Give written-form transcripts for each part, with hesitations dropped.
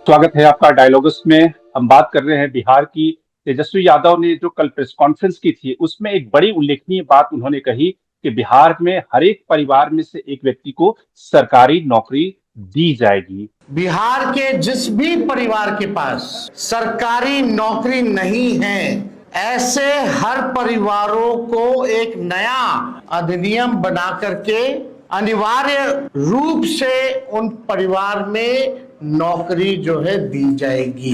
स्वागत है आपका डायलॉगस में। हम बात कर रहे हैं बिहार की। तेजस्वी यादव ने जो कल प्रेस कॉन्फ्रेंस की थी उसमें एक बड़ी उल्लेखनीय बात उन्होंने कही कि बिहार में हर एक परिवार में से एक व्यक्ति को सरकारी नौकरी दी जाएगी। बिहार के जिस भी परिवार के पास सरकारी नौकरी नहीं है, ऐसे हर परिवारों को एक नया अधिनियम बना करके अनिवार्य रूप से उन परिवार में नौकरी जो है दी जाएगी।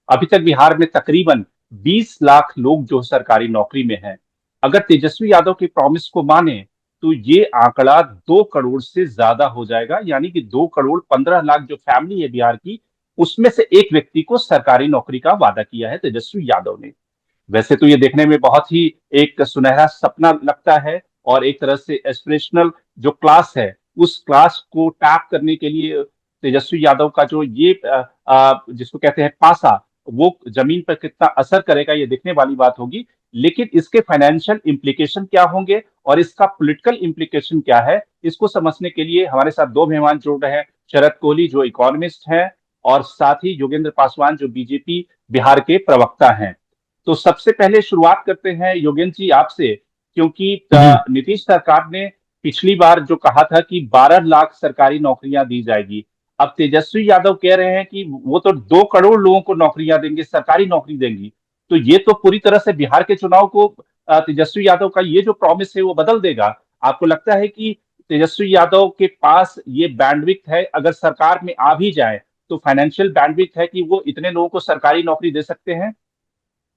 अभी तक बिहार में तकरीबन 20 लाख लोग जो सरकारी नौकरी में हैं। अगर तेजस्वी यादव की प्रॉमिस को माने तो ये आंकड़ा 2 करोड़ से ज्यादा हो जाएगा, यानी कि 2 करोड़ 15 लाख जो फैमिली है बिहार की, उसमें से एक व्यक्ति को सरकारी नौकरी का वादा किया है तेजस्वी यादव ने। वैसे तो ये देखने में बहुत ही एक सुनहरा सपना लगता है और एक तरह से एस्पिरेशनल जो क्लास है उस क्लास को टैप करने के लिए तेजस्वी यादव का जो ये जिसको कहते हैं पासा, वो जमीन पर कितना असर करेगा ये देखने वाली बात होगी। लेकिन इसके फाइनेंशियल इम्प्लीकेशन क्या होंगे और इसका पॉलिटिकल इम्प्लीकेशन क्या है, इसको समझने के लिए हमारे साथ दो मेहमान जुड़ रहे हैं। शरद कोहली जो इकोनॉमिस्ट हैं और साथ ही योगेंद्र पासवान जो बीजेपी बिहार के प्रवक्ता हैं। तो सबसे पहले शुरुआत करते हैं योगेंद्र जी आपसे, क्योंकि जी। नीतीश सरकार ने पिछली बार जो कहा था कि 12 लाख सरकारी नौकरियां दी जाएगी, अब तेजस्वी यादव कह रहे हैं कि वो तो 2 करोड़ लोगों को नौकरियां देंगे, सरकारी नौकरी देंगी। तो ये तो पूरी तरह से बिहार के चुनाव को तेजस्वी यादव का ये जो प्रॉमिस है वो बदल देगा। आपको लगता है कि तेजस्वी यादव के पास ये बैंडविड्थ है, अगर सरकार में आ भी जाए तो फाइनेंशियल बैंडविड्थ है कि वो इतने लोगों को सरकारी नौकरी दे सकते हैं?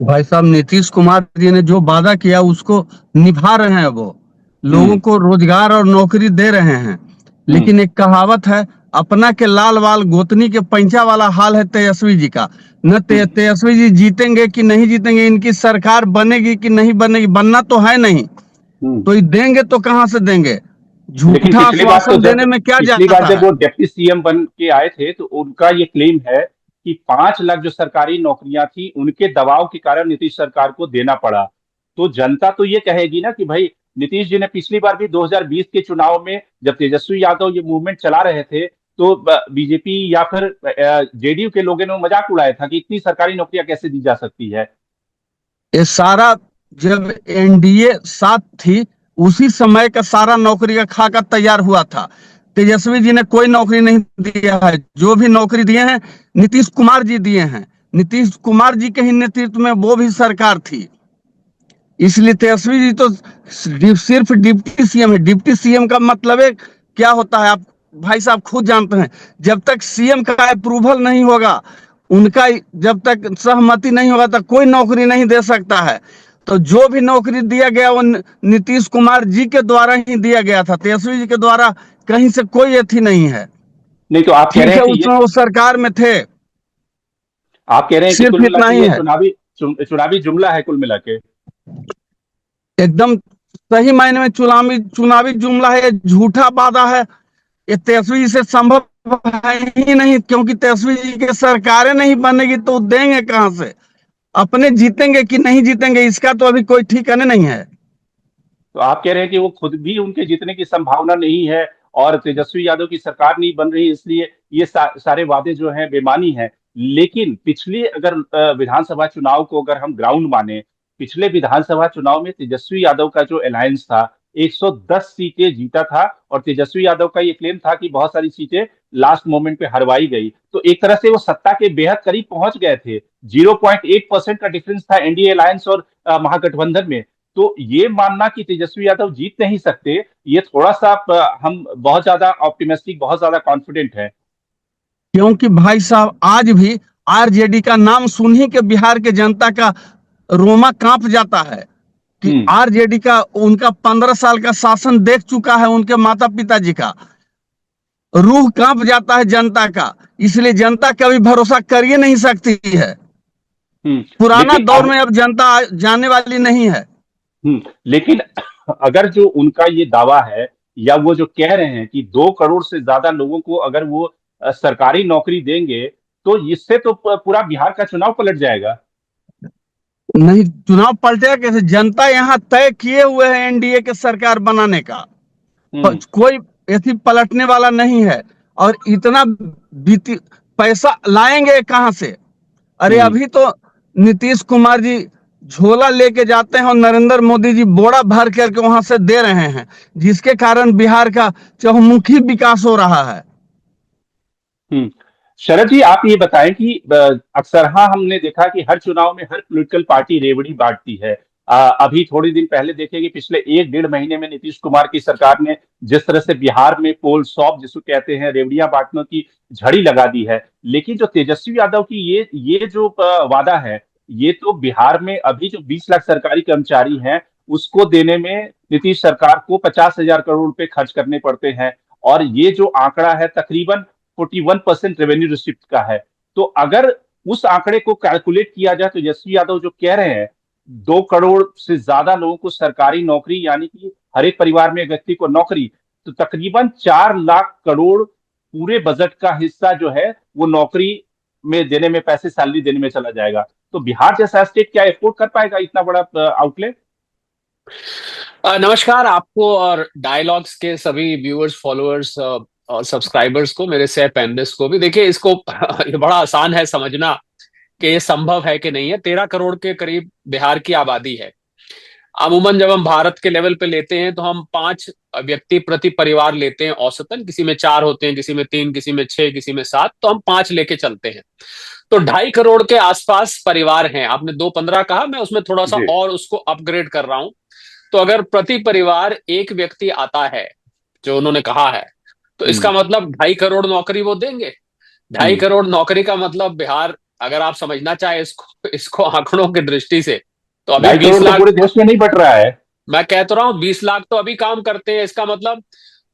भाई साहब, नीतीश कुमार जी ने जो वादा किया उसको निभा रहे हैं। वो लोगों हम्म। को रोजगार और नौकरी दे रहे हैं। हम्म। लेकिन एक कहावत है, अपना के लाल वाल गोतनी के पैंचा वाला हाल है तेजस्वी जी का। न तेजस्वी जी जीतेंगे कि नहीं जीतेंगे, इनकी सरकार बनेगी कि नहीं बनेगी, बनना तो है नहीं। हम्म। तो ये देंगे तो कहाँ से देंगे? लेकिन झूठा आश्वासन देने में क्या पिछली बार जाता जब है? वो डिप्टी सीएम बन के आए थे तो उनका ये क्लेम है कि 5 लाख जो सरकारी नौकरियां थी उनके दबाव के कारण नीतीश सरकार को देना पड़ा। तो जनता तो ये कहेगी ना कि भाई नीतीश जी ने पिछली बार भी 2020 के चुनाव में जब तेजस्वी यादव ये मूवमेंट चला रहे थे तो बीजेपी या फिर जेडीयू के लोगों ने मजाक उड़ाया था कि इतनी सरकारी नौकरियां कैसे दी जा सकती है। ये सारा जब एनडीए साथ थी उसी समय का सारा नौकरी का खाका तैयार हुआ था। तेजस्वी जी ने कोई नौकरी नहीं दिया है। जो भी नौकरी दिए हैं नीतीश कुमार जी दिए हैं। नीतीश कुमार जी के ही नेतृत्व में वो भी सरकार थी। इसलिए तेजस्वी जी तो सिर्फ डिप्टी सीएम है। डिप्टी सीएम का मतलब है क्या होता है, आप भाई साहब खुद जानते हैं। जब तक सीएम का अप्रूवल नहीं होगा, उनका जब तक सहमति नहीं होगा तक कोई नौकरी नहीं दे सकता है। तो जो भी नौकरी दिया गया वो नीतीश कुमार जी के द्वारा ही दिया गया था। तेजस्वी जी के द्वारा कहीं से कोई एथी नहीं है। नहीं तो आप कह रहे ठीक हैं है, कि ये उसमें वो सरकार में थे। आप कह रहे हैं कि सिर्फ कुल मिला इतना के ही ये है। चुनावी जुमला है कुल मिला के। एकदम सही मायने में चुनावी चुनावी जुमला है। ये झूठा वादा है। ये तेजस्वी जी से संभव है ही नहीं, क्योंकि तेजस्वी जी की सरकारें नहीं बनेगी तो देंगे कहां से? अपने जीतेंगे कि नहीं जीतेंगे इसका तो अभी कोई ठिकाने नहीं है। तो आप कह रहे हैं कि वो खुद भी उनके जीतने की संभावना नहीं है और तेजस्वी यादव की सरकार नहीं बन रही, इसलिए ये सारे वादे जो हैं बेमानी हैं। लेकिन पिछले अगर विधानसभा चुनाव को अगर हम ग्राउंड माने, पिछले विधानसभा चुनाव में तेजस्वी यादव का जो अलायंस था 110 सीटें जीता था और तेजस्वी यादव का ये क्लेम था कि बहुत सारी सीटें लास्ट मोमेंट पे हरवाई गई। तो एक तरह से वो सत्ता के बेहद करीब पहुंच गए थे। 0.8% का डिफरेंस था एनडीए अलायंस और महागठबंधन में। तो ये मानना कि तेजस्वी यादव जीत नहीं सकते, ये थोड़ा सा हम बहुत ज्यादा ऑप्टिमिस्टिक, बहुत ज्यादा कॉन्फिडेंट है। क्योंकि भाई साहब आज भी आरजेडी का नाम सुन ही के बिहार के जनता का रोमा कांप जाता है कि हम्म। आरजेडी का उनका 15 साल का शासन देख चुका है। उनके माता पिता जी का रूह कांप जाता है जनता का। इसलिए जनता कभी भरोसा कर ही नहीं सकती है। पुराना लेकिन दौर अब में अब जनता जाने वाली नहीं है। लेकिन अगर जो उनका ये दावा है या वो जो कह रहे हैं कि 2 करोड़ से ज्यादा लोगों को अगर वो सरकारी नौकरी देंगे तो इससे तो पूरा बिहार का चुनाव पलट जाएगा। नहीं, चुनाव पलटेगा कैसे? जनता यहाँ तय किए हुए है एनडीए के सरकार बनाने का। हम्म। कोई ऐसी पलटने वाला नहीं है। और इतना बीती पैसा लाएंगे कहां से? अरे हम्म। अभी तो नीतीश कुमार जी झोला लेके जाते हैं और नरेंद्र मोदी जी बोरा भर करके वहां से दे रहे हैं, जिसके कारण बिहार का चहुमुखी विकास हो रहा है। हम्म। शरद जी, आप ये बताएं कि अक्सर हाँ हमने देखा कि हर चुनाव में हर पॉलिटिकल पार्टी रेवड़ी बांटती है। अभी थोड़ी दिन पहले देखे कि पिछले 1 डेढ़ महीने में नीतीश कुमार की सरकार ने जिस तरह से बिहार में पोल सॉप जिसको कहते हैं रेवड़ियां बांटने की झड़ी लगा दी है। लेकिन जो तेजस्वी यादव की ये जो वादा है, ये तो बिहार में अभी जो 20 लाख सरकारी कर्मचारी हैं उसको देने में नीतीश सरकार को 50,000 करोड़ रुपए खर्च करने पड़ते हैं। और ये जो आंकड़ा है तकरीबन 41% रेवेन्यू रिसिप्ट का है। तो अगर उस आंकड़े को कैलकुलेट किया जाए तो यशवी यादव जो कह रहे हैं 2 करोड़ से ज्यादा लोगों को सरकारी नौकरी, यानी कि हर एक परिवार में एक व्यक्ति को नौकरी, तो तकरीबन 4 लाख करोड़ पूरे बजट का हिस्सा जो है वो नौकरी में देने में, पैसे सैलरी देने में चला जाएगा। तो बिहार जैसा स्टेट क्या एफोर्ड कर पाएगा इतना बड़ा आउटले? नमस्कार आपको और डायलॉग्स के सभी व्यूअर्स, फॉलोअर्स और सब्सक्राइबर्स को, मेरे सह पैनलिस्ट को भी। देखिए इसको ये बड़ा आसान है समझना कि ये संभव है कि नहीं है। 13 करोड़ के करीब बिहार की आबादी है। अमूमन जब हम भारत के लेवल पे लेते हैं तो हम 5 व्यक्ति प्रति परिवार लेते हैं औसतन। किसी में 4 होते हैं, किसी में 3, किसी में 6, किसी में 7, तो हम 5 लेके चलते हैं। तो 2.5 करोड़ के आसपास परिवार हैं। आपने 215 कहा, मैं उसमें थोड़ा सा जी। और उसको अपग्रेड कर रहा हूं। तो अगर प्रति परिवार एक व्यक्ति आता है जो उन्होंने कहा है, तो हम्म। इसका मतलब 2.5 करोड़ नौकरी वो देंगे। ढाई हम्म। करोड़ नौकरी का मतलब बिहार, अगर आप समझना चाहे इसको इसको आंकड़ों की दृष्टि से, तो अभी ढाई 20 करोड़ तो लाख पूरे देश में नहीं बट रहा है। मैं कह तो रहा हूं 20 लाख तो अभी काम करते हैं। इसका मतलब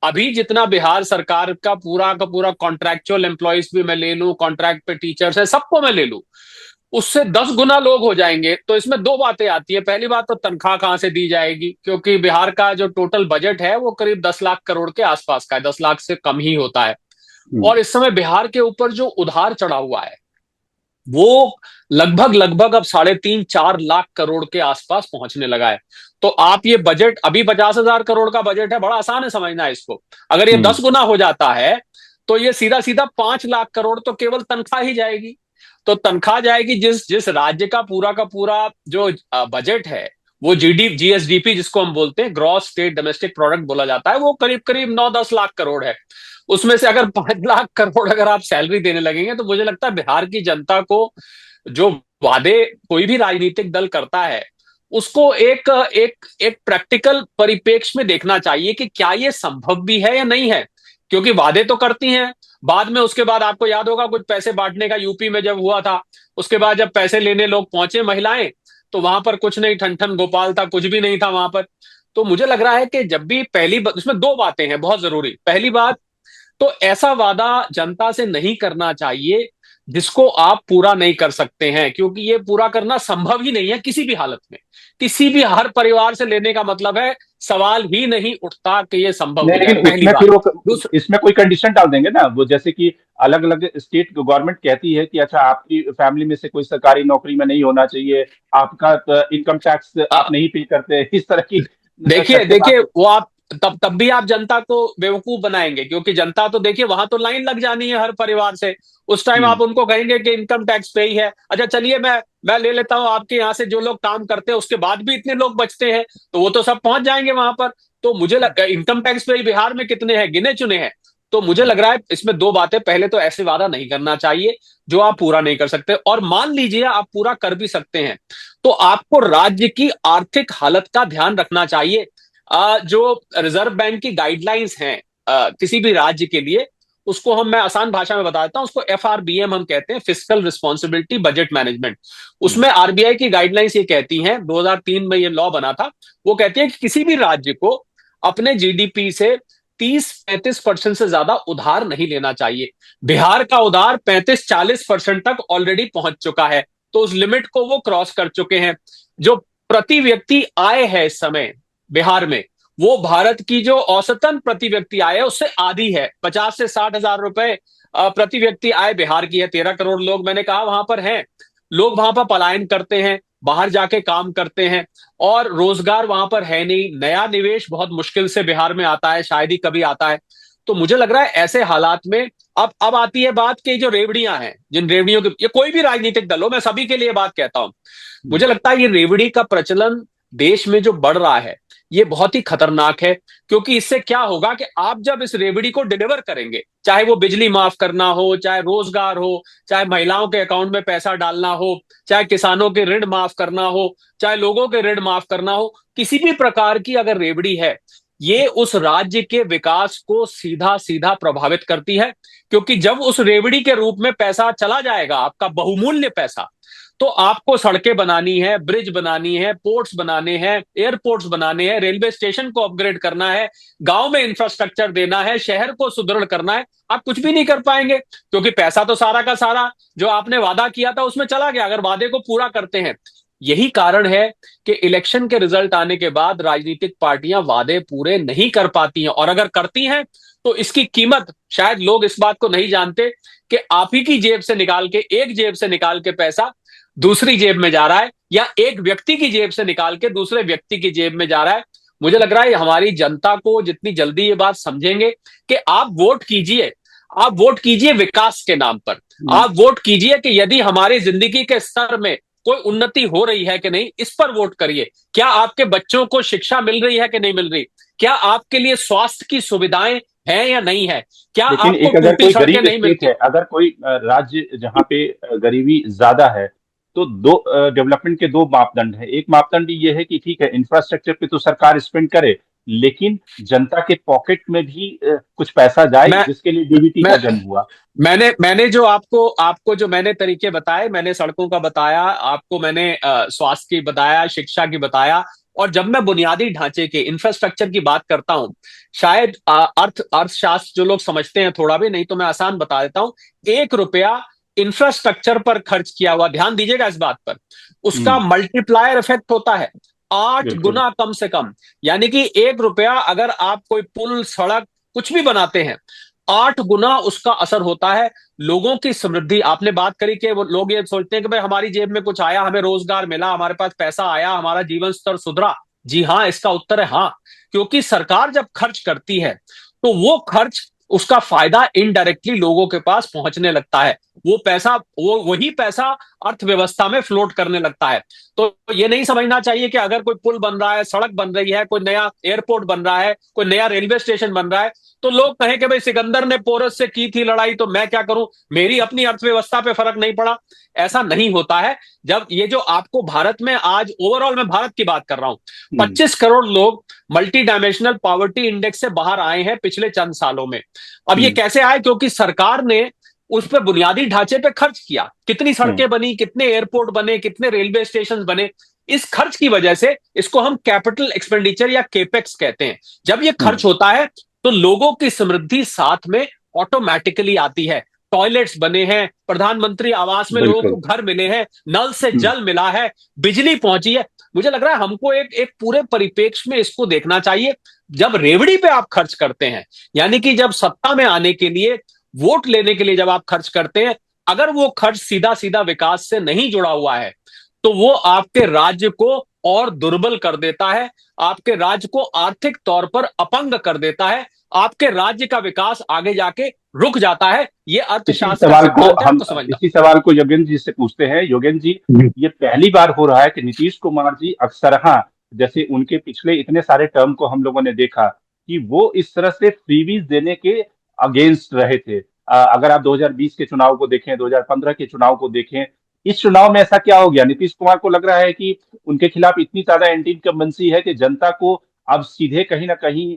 अभी जितना बिहार सरकार का पूरा कॉन्ट्रैक्चुअल एम्प्लॉयज भी मैं ले लूं, कॉन्ट्रैक्ट पे टीचर्स है, सबको मैं ले लूं, उससे 10 गुना लोग हो जाएंगे। तो इसमें दो बातें आती है। पहली बात तो तनख्वाह कहां से दी जाएगी, क्योंकि बिहार का जो टोटल बजट है वो करीब 10 लाख करोड़ के आसपास का है, 10 लाख से कम ही होता है। हम्म। और इस समय बिहार के ऊपर जो उधार चढ़ा हुआ है वो लगभग लगभग अब 3.5-4 लाख करोड़ के आसपास पहुंचने लगा है। तो आप ये बजट, अभी 50,000 करोड़ का बजट है, बड़ा आसान है समझना है इसको। अगर ये हम्म। 10 गुना हो जाता है तो ये सीधा सीधा 5 लाख करोड़ तो केवल तनख्वाह ही जाएगी। तो तनख्वाह जाएगी। जिस जिस राज्य का पूरा जो बजट है, वो जीएसडीपी जिसको हम बोलते हैं, ग्रॉस स्टेट डोमेस्टिक प्रोडक्ट बोला जाता है, वो करीब करीब 9-10 लाख करोड़ है। उसमें से अगर 5 लाख करोड़ अगर आप सैलरी देने लगेंगे, तो मुझे लगता है बिहार की जनता को जो वादे कोई भी राजनीतिक दल करता है उसको एक एक एक प्रैक्टिकल परिप्रेक्ष्य में देखना चाहिए कि क्या ये संभव भी है या नहीं है। क्योंकि वादे तो करती हैं, बाद में उसके बाद आपको याद होगा कुछ पैसे बांटने का यूपी में जब हुआ था, उसके बाद जब पैसे लेने लोग पहुंचे महिलाएं, तो वहां पर कुछ नहीं, ठन ठन गोपाल था, कुछ भी नहीं था वहां पर। तो मुझे लग रहा है कि जब भी इसमें दो बातें हैं बहुत जरूरी। पहली बात तो ऐसा वादा जनता से नहीं करना चाहिए जिसको आप पूरा नहीं कर सकते हैं, क्योंकि ये पूरा करना संभव ही नहीं है किसी भी हालत में। किसी भी, हर परिवार से लेने का मतलब है सवाल ही नहीं उठता कि ये संभव नहीं, हो जाए, लेकिन पहली उसमें बात। फिर वो दूसरा, इसमें कोई कंडीशन डाल देंगे ना वो, जैसे कि अलग अलग स्टेट गवर्नमेंट कहती है कि अच्छा आपकी फैमिली में से कोई सरकारी नौकरी में नहीं होना चाहिए, आपका इनकम टैक्स आप नहीं पे करते, इस तरह की देखिए शर्तें देखिए बात। वो आप तब भी आप जनता को बेवकूफ बनाएंगे, क्योंकि जनता तो देखिए वहां तो लाइन लग जानी है हर परिवार से। उस टाइम हम्म। आप उनको कहेंगे कि इनकम टैक्स पे ही है। अच्छा चलिए, मैं ले लेता हूं आपके यहाँ से जो लोग काम करते हैं, उसके बाद भी इतने लोग बचते हैं, तो वो तो सब पहुंच जाएंगे वहां पर। तो मुझे लगता है इनकम टैक्स पे ही बिहार में कितने हैं, गिने चुने हैं। तो मुझे लग रहा है इसमें दो बातें। पहले तो ऐसे वादा नहीं करना चाहिए जो आप पूरा नहीं कर सकते, और मान लीजिए आप पूरा कर भी सकते हैं तो आपको राज्य की आर्थिक हालत का ध्यान रखना चाहिए। जो रिजर्व बैंक की गाइडलाइंस हैं किसी भी राज्य के लिए, उसको मैं आसान भाषा में बता देता हूं। उसको एफआरबीएम हम कहते हैं, फिस्कल रिस्पॉन्सिबिलिटी बजट मैनेजमेंट। उसमें आरबीआई की गाइडलाइंस ये कहती हैं, 2003 में ये लॉ बना था, वो कहती है कि किसी भी राज्य को अपने जीडीपी से 30-35% से ज्यादा उधार नहीं लेना चाहिए। बिहार का उधार 35-40% तक ऑलरेडी पहुंच चुका है, तो उस लिमिट को वो क्रॉस कर चुके हैं। जो प्रति व्यक्ति आय है इस समय बिहार में, वो भारत की जो औसतन प्रति व्यक्ति आय है उससे आधी है। 50 से 60 हजार रुपए प्रति व्यक्ति आय बिहार की है। 13 करोड़ लोग मैंने कहा वहां पर हैं। लोग वहां पर पलायन करते हैं, बाहर जाके काम करते हैं, और रोजगार वहां पर है नहीं। नया निवेश बहुत मुश्किल से बिहार में आता है, शायद ही कभी आता है। तो मुझे लग रहा है ऐसे हालात में अब आती है बात कि जो रेवड़ियां हैं, जिन रेवड़ियों के, ये कोई भी राजनीतिक दल हो, मैं सभी के लिए बात कहता हूं, मुझे लगता है ये रेवड़ी का प्रचलन देश में जो बढ़ रहा है ये बहुत ही खतरनाक है। क्योंकि इससे क्या होगा कि आप जब इस रेवड़ी को डिलीवर करेंगे, चाहे वो बिजली माफ करना हो, चाहे रोजगार हो, चाहे महिलाओं के अकाउंट में पैसा डालना हो, चाहे किसानों के ऋण माफ करना हो, चाहे लोगों के ऋण माफ करना हो, किसी भी प्रकार की अगर रेवड़ी है, ये उस राज्य के विकास को सीधा सीधा प्रभावित करती है। क्योंकि जब उस रेवड़ी के रूप में पैसा चला जाएगा, आपका बहुमूल्य पैसा, तो आपको सड़कें बनानी है, ब्रिज बनानी है, पोर्ट्स बनाने हैं, एयरपोर्ट्स बनाने हैं, रेलवे स्टेशन को अपग्रेड करना है, गांव में इंफ्रास्ट्रक्चर देना है, शहर को सुदृढ़ करना है, आप कुछ भी नहीं कर पाएंगे। क्योंकि पैसा तो सारा का सारा जो आपने वादा किया था उसमें चला गया, अगर वादे को पूरा करते हैं। यही कारण है कि इलेक्शन के रिजल्ट आने के बाद राजनीतिक पार्टियां वादे पूरे नहीं कर पाती हैं, और अगर करती हैं तो इसकी कीमत शायद लोग इस बात को नहीं जानते कि आप ही की जेब से निकाल के, एक जेब से निकाल के पैसा दूसरी जेब में जा रहा है, या एक व्यक्ति की जेब से निकाल के दूसरे व्यक्ति की जेब में जा रहा है। मुझे लग रहा है हमारी जनता को जितनी जल्दी ये बात समझेंगे कि आप वोट कीजिए, आप वोट कीजिए विकास के नाम पर, आप वोट कीजिए कि यदि हमारी जिंदगी के स्तर में कोई उन्नति हो रही है कि नहीं, इस पर वोट करिए। क्या आपके बच्चों को शिक्षा मिल रही है कि नहीं मिल रही, क्या आपके लिए स्वास्थ्य की सुविधाएं हैं या नहीं है, क्या लेकिन आपको एक अगर टूटी कोई सड़कें गरीब नहीं स्टेट मिलती। है, अगर कोई राज्य जहाँ पे गरीबी ज्यादा है, तो दो डेवलपमेंट के दो मापदंड है। एक मापदंड ये है कि ठीक है, इंफ्रास्ट्रक्चर पे तो सरकार स्पेंड करे, लेकिन जनता के पॉकेट में भी कुछ पैसा जाए, मैं जिसके लिए डीबीटी का मैं जन्म हुआ। मैंने जो आपको आपको जो मैंने तरीके बताए, मैंने सड़कों का बताया आपको, मैंने स्वास्थ्य की बताया, शिक्षा की बताया, और जब मैं बुनियादी ढांचे के इंफ्रास्ट्रक्चर की बात करता हूं, शायद अर्थशास्त्र जो लोग समझते हैं थोड़ा भी, नहीं तो मैं आसान बता देता हूं। 1 रुपया इंफ्रास्ट्रक्चर पर खर्च किया हुआ, ध्यान दीजिएगा इस बात पर, उसका मल्टीप्लायर इफेक्ट होता है 8 बिल्कुल। गुना कम से कम। यानी कि 1 रुपया अगर आप कोई पुल, सड़क कुछ भी बनाते हैं, 8 गुना उसका असर होता है लोगों की समृद्धि। आपने बात करी कि वो लोग ये सोचते हैं कि भाई हमारी जेब में कुछ आया, हमें रोजगार मिला, हमारे पास पैसा आया, हमारा जीवन स्तर सुधरा। जी हाँ, इसका उत्तर है हाँ। क्योंकि सरकार जब खर्च करती है तो वो खर्च, उसका फायदा इनडायरेक्टली लोगों के पास पहुंचने लगता है, वो पैसा, वही पैसा अर्थव्यवस्था में फ्लोट करने लगता है। तो ये नहीं समझना चाहिए कि अगर कोई पुल बन रहा है, सड़क बन रही है, कोई नया एयरपोर्ट बन रहा है, कोई नया रेलवे स्टेशन बन रहा है, तो लोग कहें कि भाई सिकंदर ने पोरस से की थी लड़ाई तो मैं क्या करूं, मेरी अपनी अर्थव्यवस्था पे फर्क नहीं पड़ा। ऐसा नहीं होता है। जब ये जो आपको भारत में आज, ओवरऑल मैं भारत की बात कर रहा हूं, 25 करोड़ लोग मल्टी डायमेंशनल पॉवर्टी इंडेक्स से बाहर आए हैं पिछले चंद सालों में। अब ये कैसे आए? क्योंकि सरकार ने उस पर बुनियादी ढांचे पे खर्च किया। कितनी सड़कें बनी, कितने एयरपोर्ट बने, कितने रेलवे स्टेशन बने, इस खर्च की वजह से, इसको हम कैपिटल एक्सपेंडिचर या केपेक्स कहते हैं। जब ये खर्च होता है तो लोगों की समृद्धि साथ में ऑटोमेटिकली आती है। टॉयलेट्स बने हैं, प्रधानमंत्री आवास में लोगों को घर मिले हैं, नल से जल मिला है, बिजली पहुंची है। मुझे लग रहा है हमको एक पूरे परिप्रेक्ष्य में इसको देखना चाहिए। जब रेवड़ी पे आप खर्च करते हैं, यानी कि जब सत्ता में आने के लिए, वोट लेने के लिए जब आप खर्च करते हैं, अगर वो खर्च सीधा सीधा विकास से नहीं जुड़ा हुआ है तो वो आपके राज्य को और दुर्बल कर देता है, आपके राज्य को आर्थिक तौर पर अपंग कर देता है, आपके राज्य का विकास आगे जाके रुक जाता है। ये अर्थशास्त्र का सिद्धांत है, आपको समझना। इसी सवाल को योगेंद्र जी से पूछते हैं। योगेंद्र जी, ये पहली बार हो रहा है कि नीतीश कुमार जी अक्सर, हाँ, जैसे उनके पिछले इतने सारे टर्म को हम लोगों ने देखा कि वो इस तरह से फ्रीवीज देने के अगेंस्ट रहे थे। अगर आप 2020 के चुनाव को देखें, 2015 के चुनाव को देखें, इस चुनाव में ऐसा क्या हो गया? नीतीश कुमार को लग रहा है कि उनके खिलाफ इतनी ज्यादा एंटी इनकम्बेंसी है कि जनता को अब सीधे कहीं ना कहीं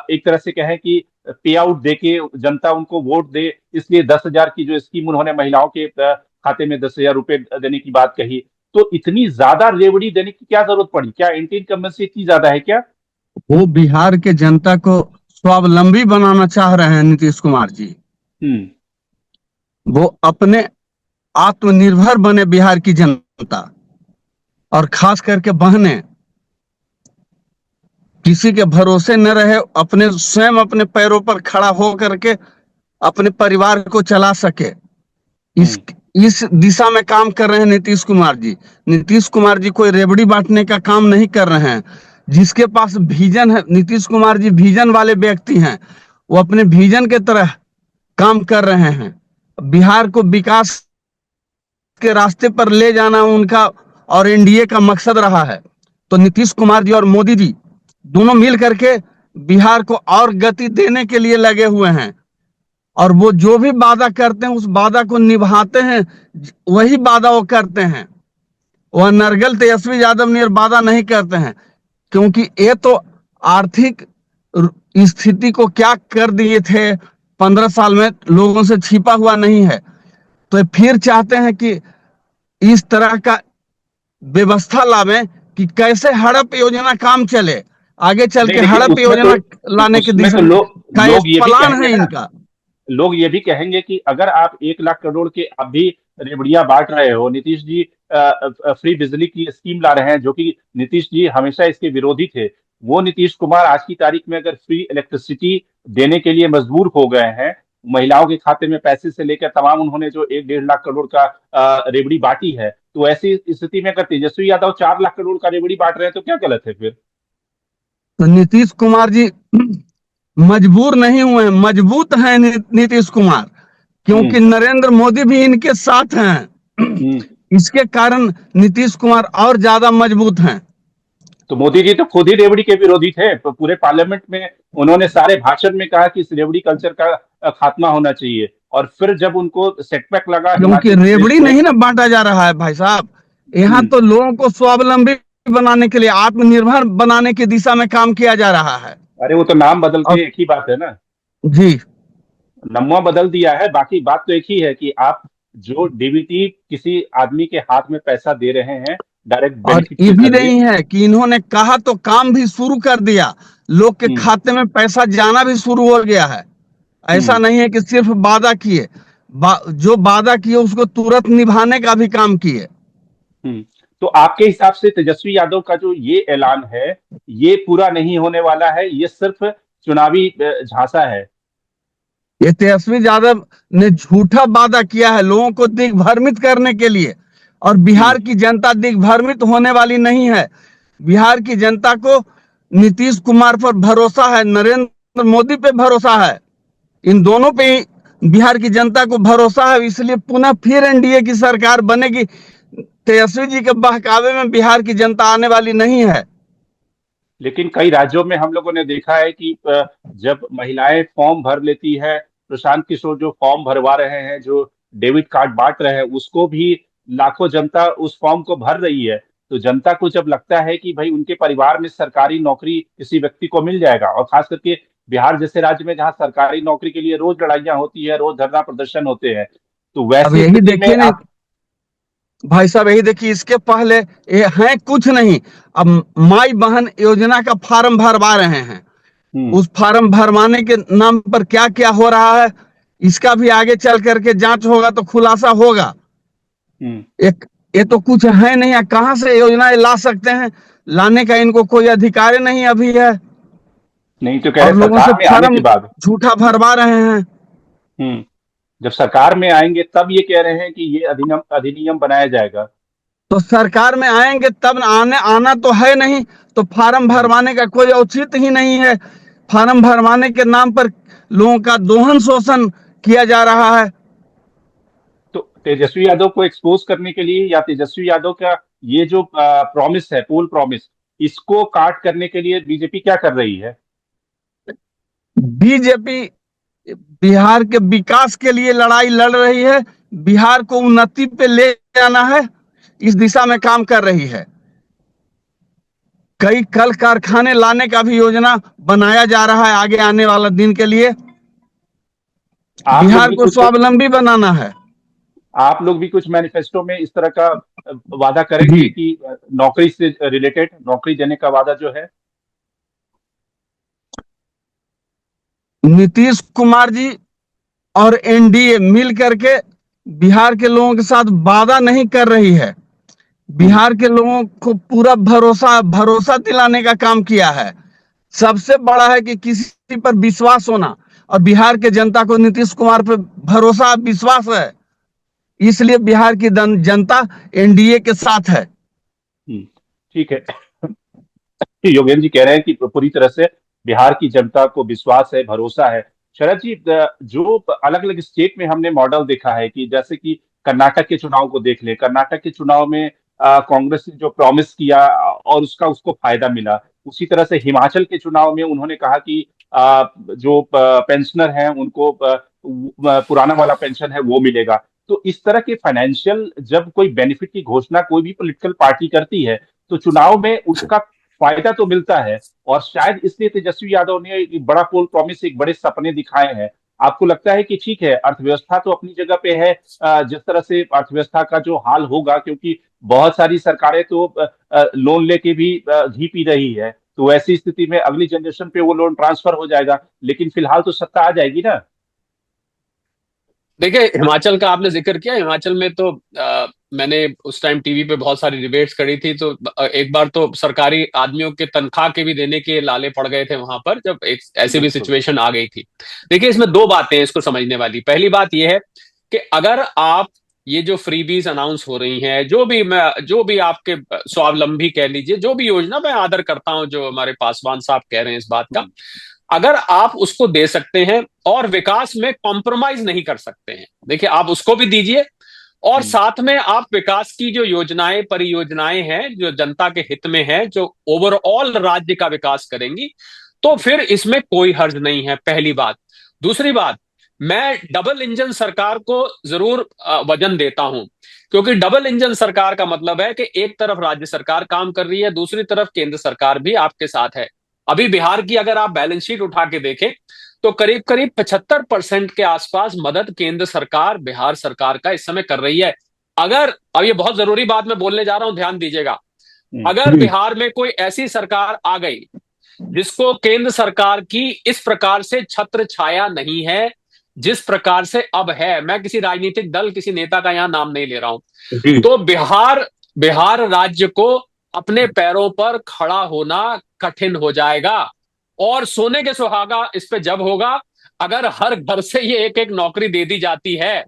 एक तरह से कहें कि पे आउट देके जनता उनको वोट दे, इसलिए 10,000 की जो स्कीम उन्होंने महिलाओं के खाते में 10,000 रुपए देने की बात कही, तो इतनी ज्यादा रेवड़ी देने की क्या जरूरत पड़ी? क्या एंटी इनकम्बेंसी इतनी ज्यादा है क्या? वो बिहार के जनता को स्वावलंबी बनाना चाह रहे हैं नीतीश कुमार जी। वो अपने आत्मनिर्भर बने बिहार की जनता, और खास करके बहनें किसी के भरोसे न रहे, अपने स्वयं अपने पैरों पर खड़ा हो करके अपने परिवार को चला सके, इस दिशा में काम कर रहे हैं नीतीश कुमार जी। नीतीश कुमार जी कोई रेवड़ी बांटने का काम नहीं कर रहे हैं। जिसके पास विजन है, नीतीश कुमार जी विजन वाले व्यक्ति हैं, वो अपने विजन के तरह काम कर रहे हैं। बिहार को विकास के रास्ते पर ले जाना उनका और एनडीए का मकसद रहा है। तो नीतीश कुमार जी और मोदी जी दोनों मिल करके बिहार को और गति देने के लिए लगे हुए हैं, और वो जो भी वादा करते हैं उस वादा को निभाते हैं। वही वादा वो करते हैं। वह नरगल तेजस्वी यादव ने वादा नहीं करते हैं, क्योंकि ये तो आर्थिक स्थिति को क्या कर दिए थे 15 साल में, लोगों से छिपा हुआ नहीं है। तो फिर चाहते हैं कि इस तरह का व्यवस्था लावे कि कैसे हड़प योजना काम चले, आगे चल के नहीं, लेकिन हड़प उसमें योजना लाने की उसमें दिशा तो का लोग एक ये भी प्लान कहेंगे है ना, इनका। लोग ये भी कहेंगे कि अगर आप 1 लाख करोड़ के अभी रेवड़ियां बांट रहे हो, नीतीश जी फ्री बिजली की स्कीम ला रहे हैं, जो कि नीतीश जी हमेशा इसके विरोधी थे, वो नीतीश कुमार आज की तारीख में अगर फ्री इलेक्ट्रिसिटी देने के लिए मजबूर हो गए हैं, महिलाओं के खाते में पैसे से लेकर तमाम उन्होंने जो 1-1.5 लाख करोड़ का रेवड़ी बांटी है, तो ऐसी स्थिति में अगर तेजस्वी यादव 4 लाख करोड़ का रेवड़ी बांट रहे हैं तो क्या गलत है फिर? तो नीतीश कुमार जी मजबूर नहीं हुए हैं, मजबूत हैं नीतीश कुमार, हम्म। क्योंकि नरेंद्र मोदी भी इनके साथ हैं। हम्म। इसके कारण नीतीश कुमार और ज्यादा मजबूत हैं। तो मोदी जी तो खुद ही रेवड़ी के विरोधी थे, तो पूरे पार्लियामेंट में उन्होंने सारे भाषण में कहा कि इस रेवड़ी कल्चर का खात्मा होना चाहिए, और फिर जब उनको सेटबैक लगा क्योंकि हिमाचल प्रदेश रेवड़ी में। नहीं ना बांटा जा रहा है भाई साहब, यहाँ हम्म। तो लोगों को स्वावलंबी बनाने के लिए, आत्मनिर्भर बनाने की दिशा में काम किया जा रहा है। अरे वो तो नाम बदल और के एक ही बात है ना, जी, नमवा बदल दिया है, बाकी बात तो एक ही है कि आप जो डीबीटी किसी आदमी के हाथ में पैसा दे रहे हैं डायरेक्ट और बेनिफिट ये के भी जरिए। नहीं है कि इन्होंने कहा तो काम भी शुरू कर दिया, लोग के हम्म। खाते में पैसा जाना भी शुरू हो गया है। ऐसा हम्म। नहीं है कि सिर्फ वादा किए, जो वादा किए उसको तुरंत निभाने का भी काम किए। हम्म। तो आपके हिसाब से तेजस्वी यादव का जो ये ऐलान है, ये पूरा नहीं होने वाला है, ये सिर्फ चुनावी झांसा है? ये तेजस्वी यादव ने झूठा वादा किया है लोगों को दिग्भ्रमित करने के लिए, और हम्म। बिहार की जनता दिग्भ्रमित होने वाली नहीं है। बिहार की जनता को नीतीश कुमार पर भरोसा है, नरेंद्र मोदी पे भरोसा है, इन दोनों पे ही बिहार की जनता को भरोसा है। इसलिए पुनः फिर एनडीए की सरकार बनेगी। तेजस्वी जी के बहकावे में बिहार की जनता आने वाली नहीं है। लेकिन कई राज्यों में हम लोगों ने देखा है कि जब महिलाएं फॉर्म भर लेती है, प्रशांत किशोर जो फॉर्म भरवा रहे हैं, जो डेबिट कार्ड बांट रहे हैं, उसको भी लाखों जनता उस फॉर्म को भर रही है। तो जनता को जब लगता है कि भाई उनके परिवार में सरकारी नौकरी किसी व्यक्ति को मिल जाएगा, और खास करके बिहार जैसे राज्य में जहां सरकारी नौकरी के लिए रोज लड़ाइयां होती है, रोज धरना प्रदर्शन होते हैं, तो अब वैसी यही स्थिति में देखिए ना आप। भाई साहब, यही देखिए, इसके पहले ये है कुछ नहीं, अब माई बहन योजना का फॉर्म भरवा रहे हैं। हम्म। उस फॉर्म भरवाने के नाम पर क्या क्या हो रहा है, इसका भी आगे चल करके जांच होगा तो खुलासा होगा। हम्म। एक ये तो कुछ है नहीं है, कहां से योजनाएं ला सकते हैं, लाने का इनको कोई अधिकार नहीं अभी है, नहीं तो कह रहे और लोगों से सरकार में आने फॉर्म के बाद। झूठा भरवा रहे हैं। हम्म। जब सरकार में आएंगे तब ये कह रहे हैं कि ये अधिनियम अधिनियम बनाया जाएगा। तो सरकार में आएंगे तब आना तो है नहीं, तो फार्म हम्म। भरवाने का कोई औचित्य ही नहीं है। फार्म भरवाने के नाम पर लोगों का दोहन शोषण किया जा रहा है। तो तेजस्वी यादव को एक्सपोज करने के लिए, या तेजस्वी यादव का ये जो प्रॉमिस है, पोल प्रॉमिस, इसको काट करने के लिए बीजेपी क्या कर रही है? बीजेपी बिहार के विकास के लिए लड़ाई लड़ रही है, बिहार को उन्नति पे ले जाना है, इस दिशा में काम कर रही है। कई कल कारखाने लाने का भी योजना बनाया जा रहा है आगे आने वाला दिन के लिए। आप लोग बिहार भी को कुछ स्वावलंबी बनाना है। आप लोग भी कुछ मैनिफेस्टो में इस तरह का वादा जी, करेंगे कि नौकरी से रिलेटेड नौकरी देने का वादा जो है? नीतीश कुमार जी और एनडीए मिल करके बिहार के लोगों के साथ वादा नहीं कर रही है, हम्म। बिहार के लोगों को पूरा भरोसा भरोसा दिलाने का काम किया है। सबसे बड़ा है कि किसी पर विश्वास होना, और बिहार के जनता को नीतीश कुमार पर भरोसा विश्वास है, इसलिए बिहार की जनता एनडीए के साथ है। ठीक है। योगेंद्र जी कह रहे हैं कि पूरी तरह से बिहार की जनता को विश्वास है, भरोसा है, शरद जी, जो अलग अलग स्टेट में हमने मॉडल देखा है कि जैसे कि कर्नाटक के चुनाव को देख ले, कर्नाटक के चुनाव में कांग्रेस ने जो प्रॉमिस किया और उसका उसको फायदा मिला। उसी तरह से हिमाचल के चुनाव में उन्होंने कहा कि जो पेंशनर हैं उनको पुराना वाला पेंशन है वो मिलेगा। तो इस तरह के फाइनेंशियल जब कोई बेनिफिट की घोषणा कोई भी पॉलिटिकल पार्टी करती है तो चुनाव में उसका फायदा तो मिलता है। और शायद इसलिए तेजस्वी यादव ने एक बड़ा पोल प्रॉमिस, एक बड़े सपने दिखाए हैं। आपको लगता है कि ठीक है, अर्थव्यवस्था तो अपनी जगह पे है, जिस तरह से अर्थव्यवस्था का जो हाल होगा, क्योंकि बहुत सारी सरकारें तो लोन लेके भी घी पी रही है, तो ऐसी स्थिति में अगली जनरेशन पे वो लोन ट्रांसफर हो जाएगा, लेकिन फिलहाल तो सत्ता आ जाएगी ना। देखिए, हिमाचल का आपने जिक्र किया। हिमाचल में तो मैंने उस टाइम टीवी पे बहुत सारी डिबेट्स करी थी, तो एक बार तो सरकारी आदमियों के तनख्वाह के भी देने के लाले पड़ गए थे वहां पर, जब एक ऐसी भी बिल्कुल। सिचुएशन आ गई थी। देखिए, इसमें दो बातें हैं इसको समझने वाली। पहली बात यह है कि अगर आप ये जो फ्रीबीज अनाउंस हो रही हैं, जो भी आपके स्वावलंबी कह लीजिए, जो भी योजना, मैं आदर करता हूं जो हमारे पासवान साहब कह रहे हैं इस बात का, अगर आप उसको दे सकते हैं और विकास में कॉम्प्रोमाइज नहीं कर सकते हैं, देखिए आप उसको भी दीजिए, और साथ में आप विकास की जो योजनाएं परियोजनाएं हैं जो जनता के हित में है, जो ओवरऑल राज्य का विकास करेंगी, तो फिर इसमें कोई हर्ज नहीं है, पहली बात। दूसरी बात, मैं डबल इंजन सरकार को जरूर वजन देता हूं, क्योंकि डबल इंजन सरकार का मतलब है कि एक तरफ राज्य सरकार काम कर रही है, दूसरी तरफ केंद्र सरकार भी आपके साथ है। अभी बिहार की अगर आप बैलेंस शीट उठा के देखें तो करीब करीब 75% के आसपास मदद केंद्र सरकार बिहार सरकार का इस समय कर रही है। अगर, अब ये बहुत जरूरी बात मैं बोलने जा रहा हूं, ध्यान दीजिएगा, अगर बिहार में कोई ऐसी सरकार आ गई जिसको केंद्र सरकार की इस प्रकार से छत्र छाया नहीं है जिस प्रकार से अब है, मैं किसी राजनीतिक दल किसी नेता का यहां नाम नहीं ले रहा हूं, तो बिहार बिहार राज्य को अपने पैरों पर खड़ा होना कठिन हो जाएगा। और सोने के सुहागा इस पे जब होगा, अगर हर घर से ये एक एक नौकरी दे दी जाती है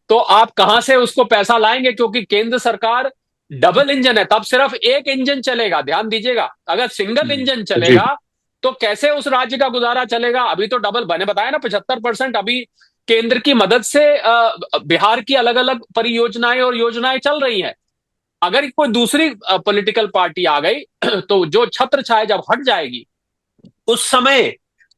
तो आप कहां से उसको पैसा लाएंगे, क्योंकि केंद्र सरकार डबल इंजन है, तब सिर्फ एक इंजन चलेगा। ध्यान दीजिएगा, अगर सिंगल इंजन चलेगा तो कैसे उस राज्य का गुजारा चलेगा। अभी तो डबल, मैंने बताया ना, 75% अभी केंद्र की मदद से बिहार की अलग अलग परियोजनाएं और योजनाएं चल रही हैं। अगर कोई दूसरी पॉलिटिकल पार्टी आ गई तो जो छत्र छाया जब हट जाएगी, उस समय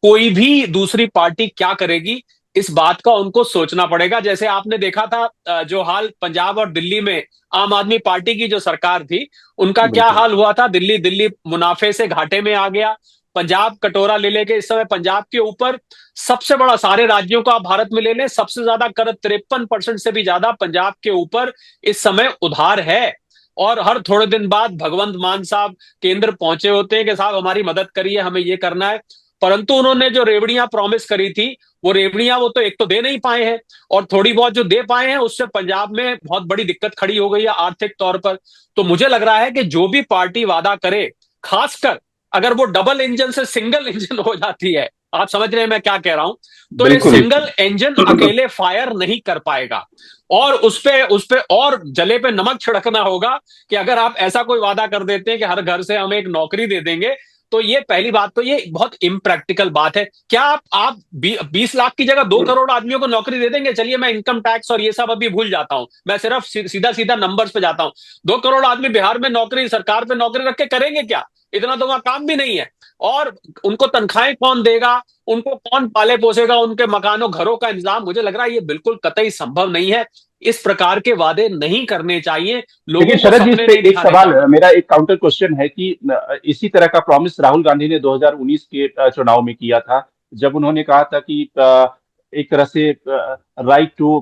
कोई भी दूसरी पार्टी क्या करेगी, इस बात का उनको सोचना पड़ेगा। जैसे आपने देखा था जो हाल पंजाब और दिल्ली में आम आदमी पार्टी की जो सरकार थी, उनका क्या बिल्कुल। हाल हुआ था। दिल्ली दिल्ली मुनाफे से घाटे में आ गया, पंजाब कटोरा ले लेके इस समय पंजाब के ऊपर सबसे बड़ा, सारे राज्यों को आप भारत में ले लें, सबसे ज्यादा कर 53% से भी ज्यादा पंजाब के ऊपर इस समय उधार है। और हर थोड़े दिन बाद भगवंत मान साहब केंद्र पहुंचे होते हैं कि साहब हमारी मदद करिए, हमें ये करना है। परंतु उन्होंने जो रेवड़ियां प्रॉमिस करी थी, वो रेवड़ियां वो तो एक तो दे नहीं पाए हैं, और थोड़ी बहुत जो दे पाए हैं उससे पंजाब में बहुत बड़ी दिक्कत खड़ी हो गई है आर्थिक तौर पर। तो मुझे लग रहा है कि जो भी पार्टी वादा करे, खासकर अगर वो डबल इंजन से सिंगल इंजन हो जाती है, आप समझ रहे हैं मैं क्या कह रहा हूं, तो ये बिल्कुल। सिंगल इंजन अकेले फायर नहीं कर पाएगा। और उस पे और जले पे नमक छिड़कना होगा कि अगर आप ऐसा कोई वादा कर देते हैं कि हर घर से हम एक नौकरी दे देंगे, तो ये पहली बात तो ये बहुत इम्प्रैक्टिकल बात है। क्या आप 20 लाख की जगह 2 करोड़ आदमियों को नौकरी दे देंगे? चलिए मैं इनकम टैक्स और ये सब अभी भूल जाता हूं, मैं सिर्फ सीधा सीधा नंबर्स पे जाता हूं। 2 करोड़ आदमी बिहार में नौकरी, सरकार पे नौकरी रख के करेंगे क्या? इतना तो वहां काम भी नहीं है। और उनको तनख्वाहें कौन देगा, उनको कौन पाले पोसेगा, उनके मकानों घरों का इंतजाम, मुझे लग रहा है ये बिल्कुल कतई संभव नहीं है। इस प्रकार के वादे नहीं करने चाहिए, लोगों देखिए को शरद जी, इस सपने पे नहीं एक दिखाने सवाल, चाहिए। मेरा एक काउंटर क्वेश्चन है कि इसी तरह का प्रॉमिस राहुल गांधी ने 2019 के चुनाव में किया था, जब उन्होंने कहा था कि एक तरह से राइट टू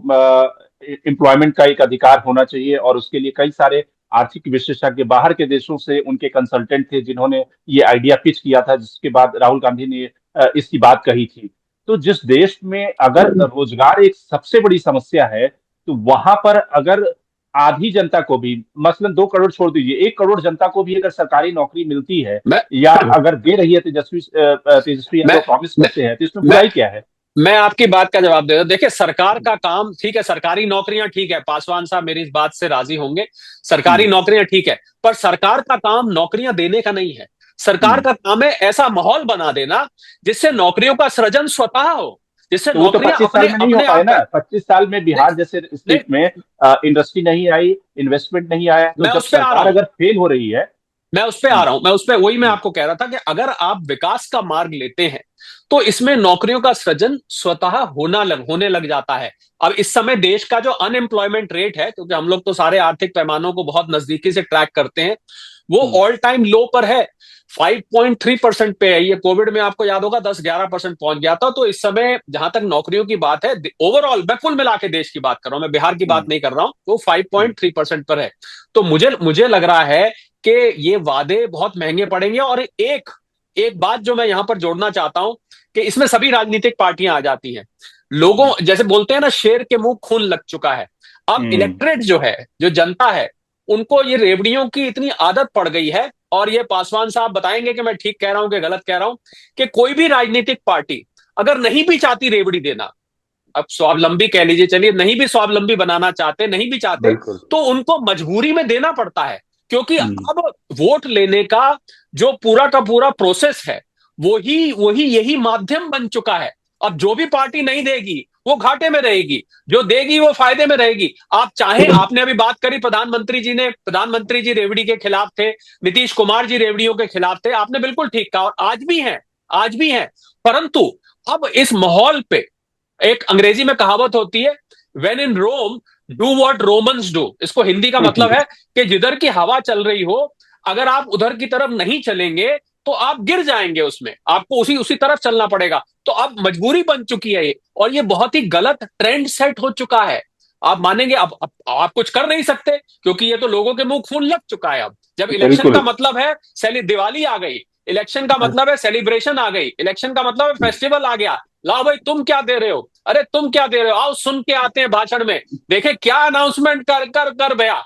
एम्प्लॉयमेंट का एक अधिकार होना चाहिए, और उसके लिए कई सारे आर्थिक विशेषज्ञ बाहर के देशों से उनके कंसल्टेंट थे जिन्होंने ये आइडिया पिच किया था, जिसके बाद राहुल गांधी ने इसकी बात कही थी। तो जिस देश में अगर रोजगार एक सबसे बड़ी समस्या है, तो वहां पर अगर आधी जनता को भी, मसलन 2 करोड़ छोड़ दीजिए, 1 करोड़ जनता को भी अगर सरकारी नौकरी मिलती है, मैं या अगर दे रही है तेजस्वी मैं यादव प्रॉमिस मैं करते हैं, तो इसमें मैं बुराई क्या है? मैं आपकी बात का जवाब देता हूं। देखिए, सरकार का काम ठीक है, सरकारी नौकरियां ठीक है, पासवान साहब मेरी इस बात से राजी होंगे, सरकारी हम्म। नौकरियां ठीक है, पर सरकार का काम नौकरियां देने का नहीं है। सरकार हम्म। का काम है ऐसा माहौल बना देना जिससे नौकरियों का सृजन स्वतः हो। जिससे तो वो तो नौकरियां 25 अपने साल में नहीं हो अपने पाए आप ना। है। 25 साल में नहीं बिहार जैसे नहीं, स्टेट में इंडस्ट्री नहीं आई, इन्वेस्टमेंट नहीं आया, तो मैं जब उस पे आ रहा सरकार हूं, अगर फेल हो रही है। मैं उस पे आ हम्म, रहा हूं, मैं उस पे वही मैं हम्म, आपको कह रहा था कि अगर आप विकास का मार्ग लेते हैं तो इसमें नौकरियों का सृजन स्वतः होने लग जाता है। अब इस समय देश का जो अनएम्प्लॉयमेंट रेट है, क्योंकि हम लोग तो सारे आर्थिक पैमानों को बहुत नजदीकी से ट्रैक करते हैं, वो हम्म, ऑल टाइम लो पर है। 5.3% पे है। ये कोविड में आपको याद होगा 10-11% पहुंच गया था। तो इस समय जहां तक नौकरियों की बात है, ओवरऑल मैं कुल मिला के देश की बात कर रहा हूं, मैं बिहार की बात हम्म, नहीं कर रहा हूं, वो हम्म, 5.3% पर है। तो मुझे मुझे लग रहा है कि ये वादे बहुत महंगे पड़ेंगे। और एक एक बात जो मैं यहां पर जोड़ना चाहता हूं कि इसमें सभी राजनीतिक पार्टियां आ जाती हैं। लोगों, जैसे बोलते हैं ना, शेर के मुंह खून लग चुका है। अब हम्म, इलेक्ट्रेट जो है, जो जनता है, उनको ये रेवड़ियों की इतनी आदत पड़ गई है। और ये पासवान साहब बताएंगे कि मैं ठीक कह रहा हूं कि गलत कह रहा हूं, कि कोई भी राजनीतिक पार्टी अगर नहीं भी चाहती रेवड़ी देना, अब स्वावलंबी कह लीजिए, चलिए नहीं भी स्वावलंबी बनाना चाहते, नहीं भी चाहते, बिल्कुल। तो उनको मजबूरी में देना पड़ता है। क्योंकि हम्म, अब वोट लेने का जो पूरा का पूरा प्रोसेस है, वही वही यही माध्यम बन चुका है। अब जो भी पार्टी नहीं देगी वो घाटे में रहेगी, जो देगी वो फायदे में रहेगी। आप चाहें, आपने अभी बात करी, प्रधानमंत्री जी रेवड़ी के खिलाफ थे, नीतीश कुमार जी रेवड़ियों के खिलाफ थे, आपने बिल्कुल ठीक कहा, और आज भी हैं, आज भी हैं। परंतु अब इस माहौल पे एक अंग्रेजी में कहावत होती है, when in Rome do what Romans do. इसको हिंदी का मतलब है कि जिधर की हवा चल रही हो, अगर आप उधर की तरफ नहीं चलेंगे तो आप गिर जाएंगे उसमें, आपको उसी उसी तरफ चलना पड़ेगा। तो अब मजबूरी बन चुकी है ये, और ये बहुत ही गलत ट्रेंड सेट हो चुका है। आप मानेंगे, अब आप कुछ कर नहीं सकते, क्योंकि ये तो लोगों के मुंह खून लग चुका है। अब जब इलेक्शन का बिल्कुल। मतलब है, दिवाली आ गई, इलेक्शन का मतलब है सेलिब्रेशन आ गई, इलेक्शन का मतलब है फेस्टिवल आ गया, लाओ भाई तुम क्या दे रहे हो, अरे तुम क्या दे रहे हो, आओ सुन के आते हैं भाषण में, देखे क्या अनाउंसमेंट कर कर कर गया।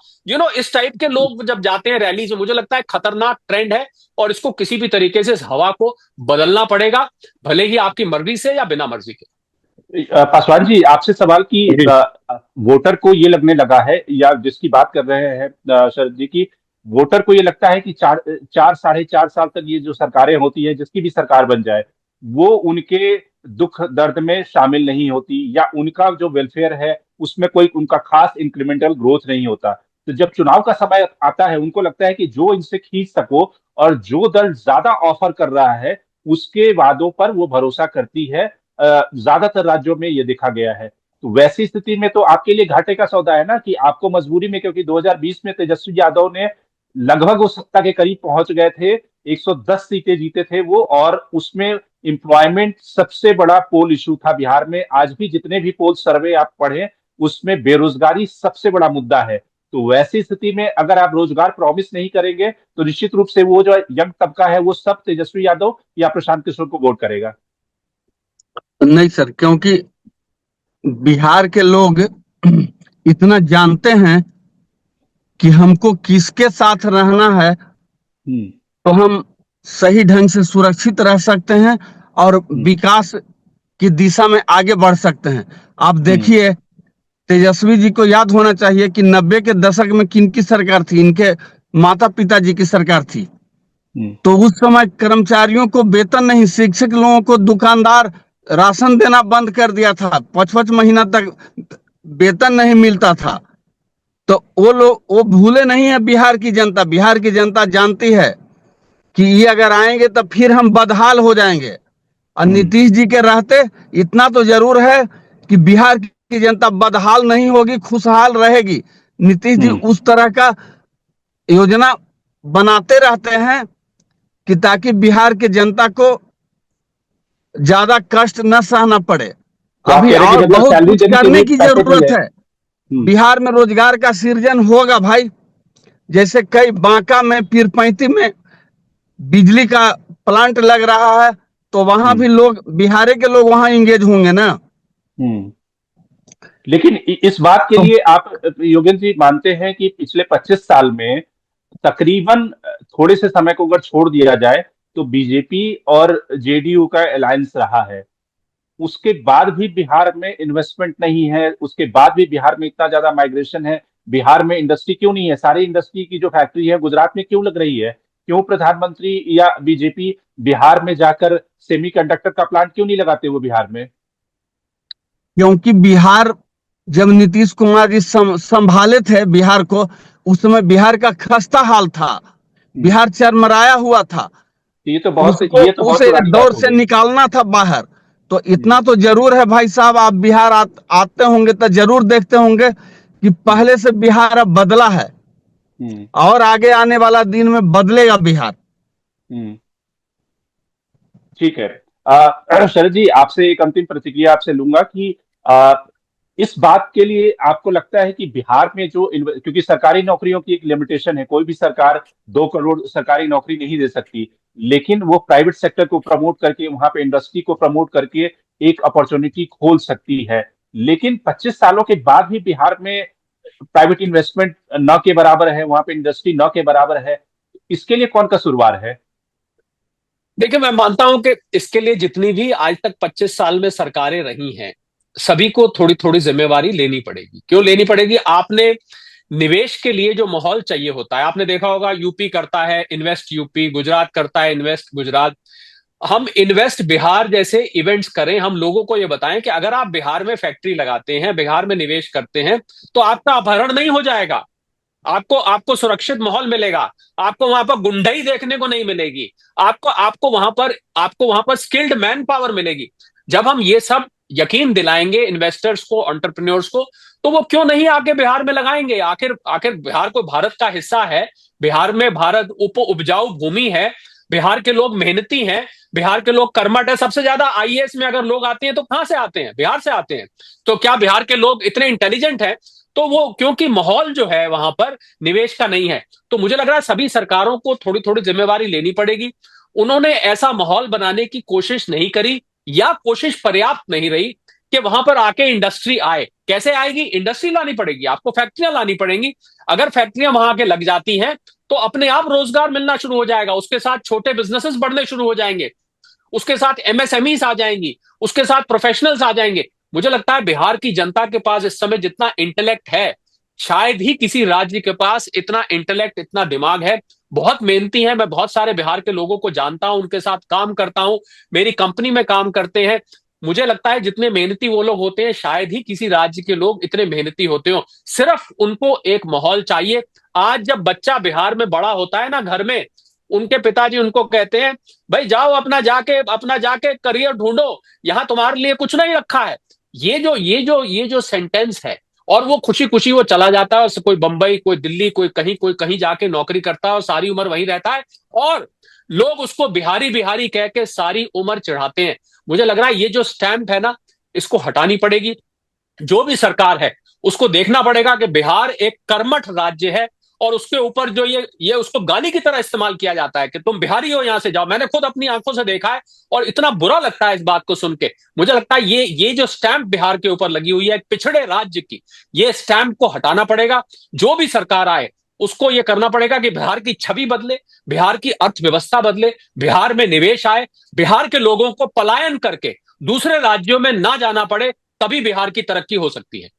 इस टाइप के लोग जब जाते हैं रैली से, मुझे लगता है खतरनाक ट्रेंड है। और इसको किसी भी तरीके से इस हवा को बदलना पड़ेगा, भले ही आपकी मर्जी से या बिना मर्जी के। पासवान जी, आपसे सवाल कि जी। वोटर को ये लगने लगा है, या जिसकी बात कर रहे हैं शरद जी की, वोटर को ये लगता है कि 4 4 साढ़े 4 साल तक ये जो सरकारें होती है, जिसकी भी सरकार बन जाए, वो उनके दुख दर्द में शामिल नहीं होती, या उनका जो वेलफेयर है उसमें कोई उनका खास इंक्रीमेंटल ग्रोथ नहीं होता। तो जब चुनाव का समय आता है, उनको लगता है कि जो इनसे खींच सको, और जो दल ज्यादा ऑफर कर रहा है उसके वादों पर वो भरोसा करती है। ज्यादातर राज्यों में ये देखा गया है। तो वैसी स्थिति में तो आपके लिए घाटे का सौदा है ना, कि आपको मजबूरी में, क्योंकि 2020 में तेजस्वी यादव ने लगभग वो सत्ता के करीब पहुंच गए थे, 110 सीटें जीते थे वो, और उसमें एम्प्लॉयमेंट सबसे बड़ा पोल इशू था बिहार में। आज भी जितने भी पोल सर्वे आप पढ़े, उसमें बेरोजगारी सबसे बड़ा मुद्दा है। तो वैसी स्थिति में अगर आप रोजगार प्रॉमिस नहीं करेंगे, तो निश्चित रूप से वो जो यंग तबका है वो सब तेजस्वी यादव या प्रशांत किशोर को वोट करेगा। नहीं सर, क्योंकि बिहार के लोग इतना जानते हैं कि हमको किसके साथ रहना है, हम्म, तो हम सही ढंग से सुरक्षित रह सकते हैं और हम्म, विकास की दिशा में आगे बढ़ सकते हैं। आप हम्म, देखिए, तेजस्वी जी को याद होना चाहिए कि 90 के दशक में किनकी सरकार थी, इनके माता पिता जी की सरकार थी। हम्म, तो उस समय कर्मचारियों को वेतन नहीं, शिक्षक लोगों को दुकानदार राशन देना बंद कर दिया था, 5 5 महीना तक वेतन नहीं मिलता था। तो वो लोग वो भूले नहीं है। बिहार की जनता जानती है कि ये अगर आएंगे तो फिर हम बदहाल हो जाएंगे। और हम्म, नीतीश जी के रहते इतना तो जरूर है कि बिहार की जनता बदहाल नहीं होगी, खुशहाल रहेगी। नीतीश जी हम्म, उस तरह का योजना बनाते रहते हैं कि ताकि बिहार की जनता को ज्यादा कष्ट न सहना पड़े। तो आप अभी कह रहे हैं और कि मतलब बहुत सैलरी कुछ देने के लिए करने एक की पैकेज भी जरूरत है। है। हम्म, बिहार में रोजगार का सृजन होगा भाई। जैसे कई बांका में, पीरपैंती में बिजली का प्लांट लग रहा है, तो वहां हम्म, भी लोग, बिहार के लोग वहां इंगेज होंगे ना। हम्म। लेकिन इस बात के तो लिए आप योगेंद्र जी मानते हैं कि पिछले 25 साल में तकरीबन, थोड़े से समय को अगर छोड़ दिया जाए, तो बीजेपी और जेडीयू का अलायंस रहा है, उसके बाद भी बिहार में इन्वेस्टमेंट नहीं है, उसके बाद भी बिहार में इतना ज्यादा माइग्रेशन है, बिहार में इंडस्ट्री क्यों नहीं है? सारी इंडस्ट्री की जो फैक्ट्री है गुजरात में क्यों लग रही है? क्यों प्रधानमंत्री या बीजेपी बिहार में जाकर सेमीकंडक्टर का प्लांट क्यों नहीं लगाते वो बिहार में? क्योंकि बिहार जब नीतीश कुमार जी संभाले थे बिहार को, उस समय बिहार का खस्ता हाल था, बिहार चरमराया हुआ था। ये तो बहुत उस पुरानी दौर बात से हो गई। निकालना था बाहर। तो इतना तो जरूर है भाई साहब, आप बिहार आते होंगे तो जरूर देखते होंगे कि पहले से बिहार अब बदला है, और आगे आने वाला दिन में बदलेगा बिहार। ठीक है। शरद जी, आपसे एक अंतिम प्रतिक्रिया आपसे लूंगा कि इस बात के लिए आपको लगता है कि बिहार में जो क्योंकि सरकारी नौकरियों की एक लिमिटेशन है, कोई भी सरकार 2 करोड़ सरकारी नौकरी नहीं दे सकती, लेकिन वो प्राइवेट सेक्टर को प्रमोट करके, वहां पे इंडस्ट्री को प्रमोट करके एक अपॉर्चुनिटी खोल सकती है। लेकिन 25 सालों के बाद भी बिहार में प्राइवेट इन्वेस्टमेंट न के बराबर है, वहां पे इंडस्ट्री न के बराबर है। इसके लिए कौन कसूरवार है? देखिए, मैं मानता हूं कि इसके लिए जितनी भी आज तक 25 साल में सरकारें रही हैं, सभी को थोड़ी थोड़ी जिम्मेवारी लेनी पड़ेगी। क्यों लेनी पड़ेगी? आपने निवेश के लिए जो माहौल चाहिए होता है, आपने देखा होगा यूपी करता है इन्वेस्ट यूपी, गुजरात करता है इन्वेस्ट गुजरात। हम इन्वेस्ट बिहार जैसे इवेंट्स करें, हम लोगों को ये बताएं कि अगर आप बिहार में फैक्ट्री लगाते हैं, बिहार में निवेश करते हैं, तो आपका अपहरण नहीं हो जाएगा, आपको आपको सुरक्षित माहौल मिलेगा, आपको वहां पर गुंडाई देखने को नहीं मिलेगी, आपको वहां पर स्किल्ड मैन पावर मिलेगी। जब हम ये सब यकीन दिलाएंगे इन्वेस्टर्स को, एंटरप्रेन्योर्स को, तो वो क्यों नहीं आके बिहार में लगाएंगे? आखिर आखिर बिहार को भारत का हिस्सा है, बिहार में भारत उपजाऊ भूमि है, बिहार के लोग मेहनती हैं, बिहार के लोग कर्मठ है। सबसे ज्यादा आईएएस में अगर लोग आते हैं तो कहां से आते हैं? बिहार से आते हैं। तो क्या बिहार के लोग इतने इंटेलिजेंट हैं? तो वो क्योंकि माहौल जो है वहां पर निवेश का नहीं है। तो मुझे लग रहा है सभी सरकारों को थोड़ी थोड़ी जिम्मेवारी लेनी पड़ेगी। उन्होंने ऐसा माहौल बनाने की कोशिश नहीं करी, या कोशिश पर्याप्त नहीं रही कि वहां पर आके इंडस्ट्री आए। कैसे आएगी? इंडस्ट्री लानी पड़ेगी, आपको फैक्ट्रियां लानी पड़ेंगी। अगर फैक्ट्रियां वहां आके लग जाती हैं तो अपने आप रोजगार मिलना शुरू हो जाएगा, उसके साथ छोटे बिजनेसेस बढ़ने शुरू हो जाएंगे, उसके साथ एमएसएमईज आ जाएंगी, उसके साथ प्रोफेशनल्स आ जाएंगे। मुझे लगता है बिहार की जनता के पास इस समय जितना इंटेलेक्ट है, शायद ही किसी राज्य के पास इतना इंटेलेक्ट, इतना दिमाग है। बहुत मेहनती है, मैं बहुत सारे बिहार के लोगों को जानता हूं, उनके साथ काम करता हूं, मेरी कंपनी में काम करते हैं। मुझे लगता है जितने मेहनती वो लोग होते हैं, शायद ही किसी राज्य के लोग इतने मेहनती होते हो। सिर्फ उनको एक माहौल चाहिए। आज जब बच्चा बिहार में बड़ा होता है ना, घर में उनके पिताजी उनको कहते हैं, भाई जाओ अपना जाके करियर ढूंढो, यहां तुम्हारे लिए कुछ नहीं रखा है। ये जो सेंटेंस है, और वो खुशी खुशी वो चला जाता है, कोई बंबई, कोई दिल्ली, कोई कहीं जाके नौकरी करता है और सारी उम्र वहीं रहता है, और लोग उसको बिहारी बिहारी कह के सारी उम्र चढ़ाते हैं। मुझे लग रहा है ये जो स्टैंप है ना, इसको हटानी पड़ेगी। जो भी सरकार है उसको देखना पड़ेगा कि बिहार एक कर्मठ राज्य है, और उसके ऊपर जो ये उसको गाली की तरह इस्तेमाल किया जाता है कि तुम बिहारी हो, यहां से जाओ। मैंने खुद अपनी आंखों से देखा है, और इतना बुरा लगता है इस बात को सुन के। मुझे लगता है ये जो स्टैंप बिहार के ऊपर लगी हुई है एक पिछड़े राज्य की, ये स्टैंप को हटाना पड़ेगा। जो भी सरकार आए उसको ये करना पड़ेगा कि बिहार की छवि बदले, बिहार की अर्थव्यवस्था बदले, बिहार में निवेश आए, बिहार के लोगों को पलायन करके दूसरे राज्यों में ना जाना पड़े, तभी बिहार की तरक्की हो सकती है।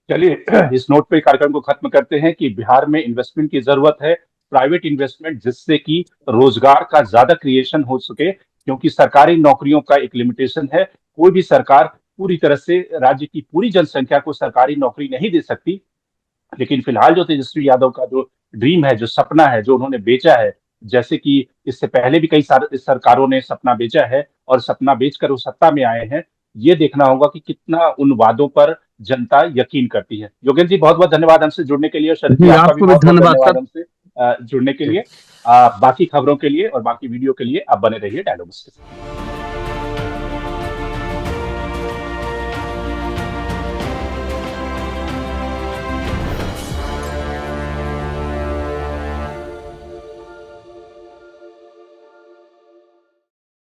चलिए, इस नोट पे कार्यक्रम को खत्म करते हैं कि बिहार में इन्वेस्टमेंट की जरूरत है, प्राइवेट इन्वेस्टमेंट, जिससे कि रोजगार का ज्यादा क्रिएशन हो सके, क्योंकि सरकारी नौकरियों का एक लिमिटेशन है। कोई भी सरकार पूरी तरह से राज्य की पूरी जनसंख्या को सरकारी नौकरी नहीं दे सकती। लेकिन फिलहाल जो तेजस्वी यादव का जो ड्रीम है, जो सपना है, जो उन्होंने बेचा है, जैसे कि इससे पहले भी कई सरकारों ने सपना बेचा है और सपना बेचकर वो सत्ता में आए हैं, ये देखना होगा कि कितना उन वादों पर जनता यकीन करती है। योगेंद्र जी, बहुत बहुत धन्यवाद हमसे जुड़ने के लिए, और शरद जी आपका भी आपको भी बहुत बहुत धन्यवाद धन्यवाद सर। हमसे जुड़ने के लिए। बाकी खबरों के लिए और बाकी वीडियो के लिए आप बने रहिए डायलॉग्स के साथ।